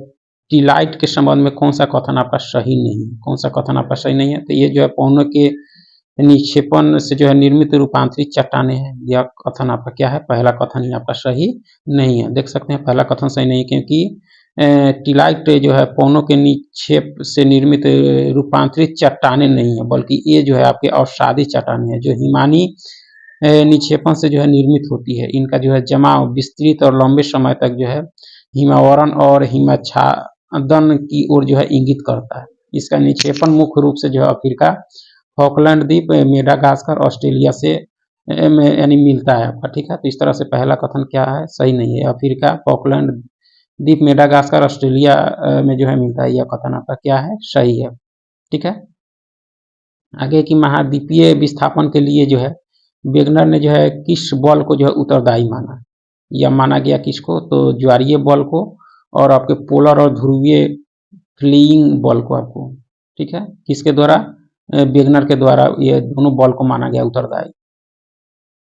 टीलाइट के संबंध में कौन सा कथन आपका सही नहीं है, कौन सा कथन आपका सही नहीं है, तो ये जो है पौनों के निक्षेपण से जो है निर्मित रूपांतरित चट्टानें हैं, यह कथन आपका क्या है, पहला कथन ही आपका सही नहीं है। देख सकते हैं पहला कथन सही नहीं है, क्योंकि टीलाइट जो है पौनों के निक्षेप से निर्मित रूपांतरित चट्टानें नहीं है, बल्कि ये जो है आपके अवसादी चट्टानें हैं जो हिमानी निक्षेपण से जो है निर्मित होती है। इनका जो है जमाव विस्तृत और लंबे समय तक जो है हिमावरण और हिमाच्छादन की ओर जो है इंगित करता है। इसका निक्षेपण मुख्य रूप से जो है अफ्रीका, फॉकलैंड द्वीप, मेडागास्कर, ऑस्ट्रेलिया से यानी मिलता है आपका। ठीक है, तो इस तरह से पहला कथन क्या है, सही नहीं है। अफ्रीका, फॉकलैंड द्वीप, मेडागास्कर, ऑस्ट्रेलिया में जो है मिलता है, यह कथन आपका क्या है, सही है। ठीक है, आगे की महाद्वीपीय विस्थापन के लिए जो है वेगनर ने जो है किस बल को जो है उत्तरदायी माना, या माना गया किसको, तो ज्वारीय बल को और आपके पोलर और ध्रुवीय फ्लीइंग बल को आपको। ठीक है, किसके द्वारा, वेगनर के द्वारा ये दोनों बल को माना गया उत्तरदायी,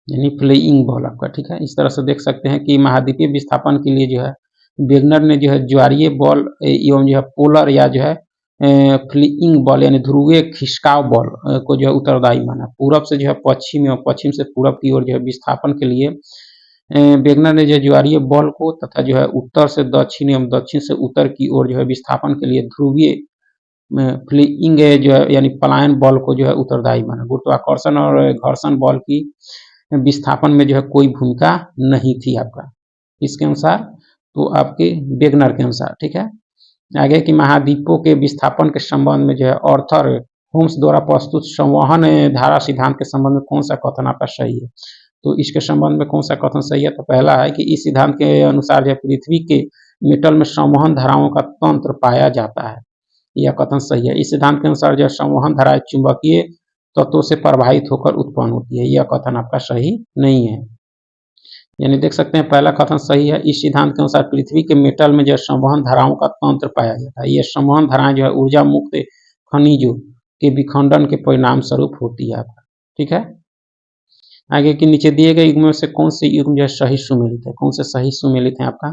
यानी फ्लीइंग बल आपका। ठीक है, इस तरह से देख सकते हैं कि महाद्वीपीय विस्थापन के लिए जो है वेगनर ने जो है ज्वारीय बल एवं जो है पोलर या जो है फ्लीइंग बल यानी ध्रुवीय खिसकाव बल को जो है उत्तरदायी माना। पूरब से जो है पश्चिम एवं पश्चिम से पूरब की ओर जो है विस्थापन के लिए वेगनर ने जो ज्वारीय बल को, तथा जो है उत्तर से दक्षिण एवं दक्षिण से उत्तर की ओर जो है विस्थापन के लिए ध्रुवीय फ्लीइंग जो है यानी पलायन बल को जो है उत्तरदायी माना। गुरुत्वाकर्षण और घर्षण बल की विस्थापन में जो है कोई भूमिका नहीं थी आपका, इसके अनुसार, तो आपके वेगनर के अनुसार। ठीक है, आगे की महाद्वीपों के विस्थापन के संबंध में जो है आर्थर होम्स द्वारा प्रस्तुत संवहन धारा सिद्धांत के संबंध में कौन सा कथन आपका सही है, तो इसके संबंध में कौन सा कथन सही है, तो पहला है कि इस सिद्धांत के अनुसार जो पृथ्वी के मेटल में संवहन धाराओं का तंत्र पाया जाता है, यह कथन सही है। इस सिद्धांत के अनुसार जो संवहन धाराएं चुंबकीय तत्वों से प्रवाहित होकर उत्पन्न होती है, यह कथन आपका सही नहीं है। यानी देख सकते हैं पहला कथन सही है। इस सिद्धांत के अनुसार पृथ्वी के मेटल में जो संवहन धाराओं का तंत्र पाया जाता है, यह संवहन धाराएं जो है ऊर्जा मुक्त खनिजों के विखंडन के परिणाम स्वरूप होती है आपका। ठीक है, आगे के नीचे दिए गए युग्म में से कौन से युग्म जो है सही सुमेलित है, कौन से सही सुमेलित है आपका,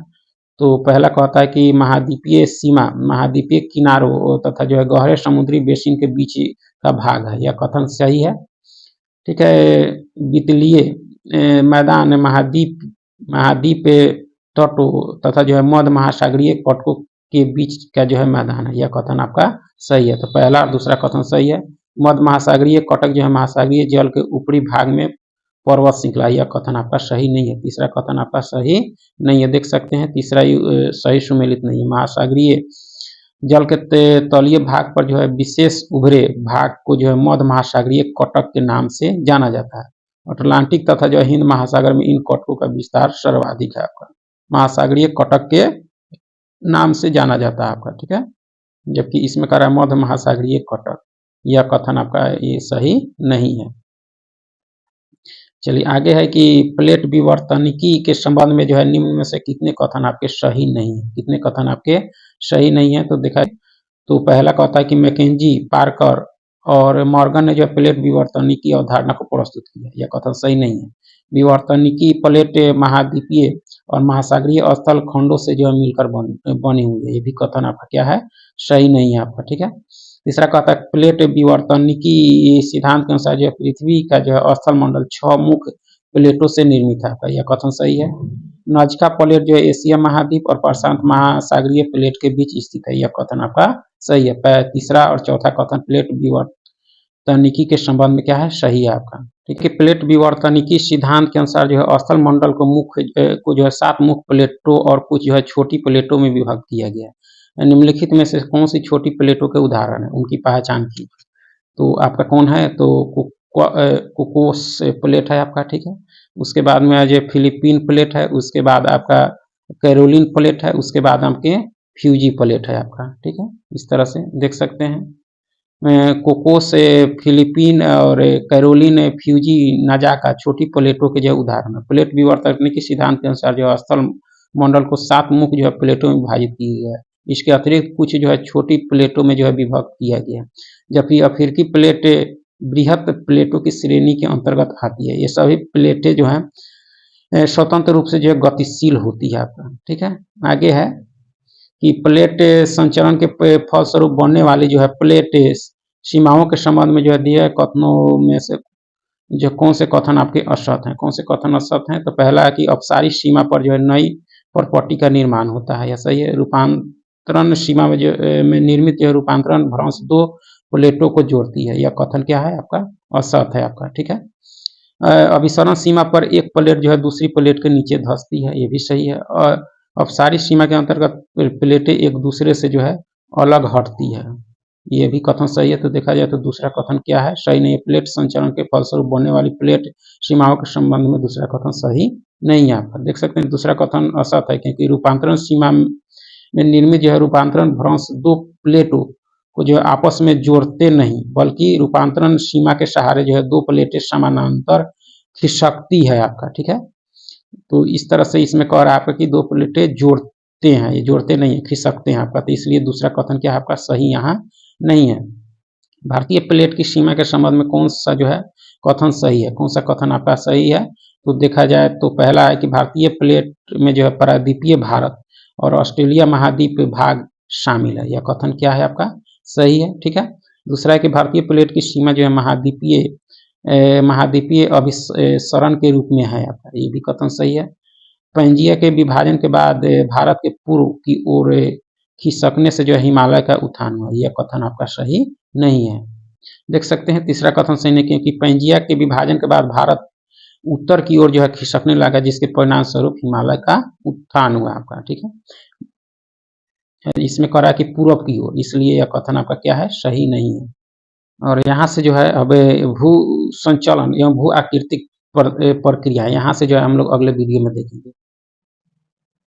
तो पहला कहता है कि महाद्वीपीय सीमा महाद्वीपीय किनारों तथा जो है गहरे समुद्री बेसिन के बीच का भाग है, यह कथन सही है। ठीक है, वितलीय मैदान महाद्वीप तटों तथा जो है मध्य महासागरीय कटकों के बीच का जो है मैदान है, यह कथन आपका सही है। तो पहला और दूसरा कथन सही है। मध्य महासागरीय कटक जो है महासागरीय जल के ऊपरी भाग में पर्वत श्रृंखला, यह कथन आपका सही नहीं है। तीसरा कथन आपका सही नहीं है, देख सकते हैं तीसरा सही सुमेलित नहीं है। महासागरीय जल के तलीय भाग पर जो है विशेष उभरे भाग को जो है मध्य महासागरीय कटक के नाम से जाना जाता है। अटलांटिक तथा जो हिंद महासागर में इन कटकों का विस्तार सर्वाधिक है आपका, महासागरीय कटक के नाम से जाना जाता है आपका। ठीक है, जबकि इसमें कह रहा है मध्य महासागरीय कटक, यह कथन आपका ये सही नहीं है। चलिए आगे है कि प्लेट विवर्तनिकी के संबंध में जो है निम्न में से कितने कथन आपके सही नहीं है, कितने कथन आपके सही नहीं है, तो देखा तो पहला कहता है कि मैकेंजी, पार्कर और मॉर्गन ने जो प्लेट विवर्तनिकी अवधारणा को प्रस्तुत किया, यह कथन सही नहीं है। विवर्तनिकी प्लेट महाद्वीपीय और महासागरीय स्थल खंडों से जो है मिलकर बनी हुई है, ये भी कथन आपका क्या है, सही नहीं है आपका। ठीक है, तीसरा कहता है प्लेट विवर्तनिकी सिद्धांत के अनुसार जो पृथ्वी का जो है स्थल मंडल 6 मुख्य प्लेटों से निर्मित है, यह कथन सही है। नजका प्लेट जो है एशिया महाद्वीप और प्रशांत महासागरीय प्लेट के बीच स्थित है, यह कथन आपका सही है। तीसरा और चौथा कथन प्लेट विवर्तनिकी के संबंध में क्या है, सही है आपका। ठीक है, प्लेट विवर्तनिकी सिद्धांत के अनुसार जो है स्थल मंडल को मुख्य को जो है 7 मुख्य प्लेटों और कुछ जो है छोटी प्लेटों में विभाजित किया गया है। निम्नलिखित में से कौन सी छोटी प्लेटों के उदाहरण है, उनकी पहचान की, तो आपका कौन है, तो कोकोस प्लेट है आपका। ठीक है, उसके बाद में जो फिलीपीन प्लेट है, उसके बाद आपका कैरोलिन प्लेट है, उसके बाद आपके फ्यूजी प्लेट है आपका। ठीक है, इस तरह से देख सकते हैं कोकोस फिलीपीन और कैरोलिन फ्यूजी नजाका छोटी प्लेटों के जो उदाहरण है। प्लेट विवर्तन तकनीकी सिद्धांत के अनुसार जो स्थल मंडल को 7 मुख्य जो है प्लेटों में विभाजित किया गया है। इसके अतिरिक्त कुछ जो है छोटी प्लेटों में जो है विभक्त किया गया है, जबकि अफ्रीकी प्लेट बृहत प्लेटों की श्रेणी के अंतर्गत आती है। ये सभी प्लेटें जो है स्वतंत्र रूप से जो है गतिशील होती है आपका, ठीक है। आगे है कि प्लेट संचरण के फलस्वरूप बनने वाली जो है प्लेट सीमाओं के संबंध में जो है दिए कथनों में से जो कौन से कथन आपके असत हैं, कौन से कथन असत हैं। तो पहला है कि अपसारी सीमा पर जो है नई प्रॉपर्टी का निर्माण होता है, ऐसा ही है। रूपांतरण सीमा में जो में निर्मित जो रूपांतरण भ्रंश 2 प्लेटों को जोड़ती है, यह कथन क्या है आपका असत है आपका, ठीक है। अभिसरण सीमा पर एक प्लेट जो है दूसरी प्लेट के नीचे धंसती है, ये भी सही है। और अपसारी सीमा के अंतर्गत प्लेटें एक दूसरे से जो है अलग हटती है, ये भी कथन सही है। तो देखा जाए तो दूसरा कथन क्या है, सही नहीं है। प्लेट संचरण के फलस्वरूप बनने वाली प्लेट सीमाओं के संबंध में दूसरा कथन सही नहीं है। आप देख सकते हैं दूसरा कथन असत है, क्योंकि रूपांतरण सीमा में निर्मित जो है रूपांतरण भ्रंश 2 प्लेटों को जो है आपस में जोड़ते नहीं, बल्कि रूपांतरण सीमा के सहारे जो है 2 प्लेटें समानांतर खिसकती है आपका, ठीक है। तो इस तरह से इसमें कह रहा है आपका कि 2 प्लेटें जोड़ते हैं, ये जोड़ते नहीं है, खिसकते हैं आपका। तो इसलिए दूसरा कथन क्या है आपका सही यहाँ नहीं है। भारतीय प्लेट की सीमा के संबंध में कौन सा जो है कथन सही है, कौन सा कथन आपका सही है। तो देखा जाए तो पहला है कि भारतीय प्लेट में जो है प्रायद्वीपीय भारत और ऑस्ट्रेलिया महाद्वीप भाग शामिल है, यह कथन क्या है आपका सही है, ठीक है। दूसरा है कि भारतीय प्लेट की सीमा जो है महाद्वीपीय अभिसरण के रूप में है आपका, ये भी कथन सही है। पंजिया के विभाजन के बाद भारत के पूर्व की ओर खिसकने से जो है हिमालय का उत्थान हुआ, यह कथन आपका सही नहीं है। देख सकते हैं तीसरा कथन सही नहीं, क्योंकि पंजिया के विभाजन के बाद भारत उत्तर की ओर जो है खिसकने लगा, जिसके परिणाम स्वरूप हिमालय का उत्थान हुआ आपका, ठीक है। इसमें कह रहा है कि पूर्व की ओर, इसलिए यह कथन आपका क्या है सही नहीं है। और यहाँ से जो है अब भू संचलन एवं भू आकृतिक प्रक्रिया यहाँ से जो है हम लोग अगले वीडियो में देखेंगे।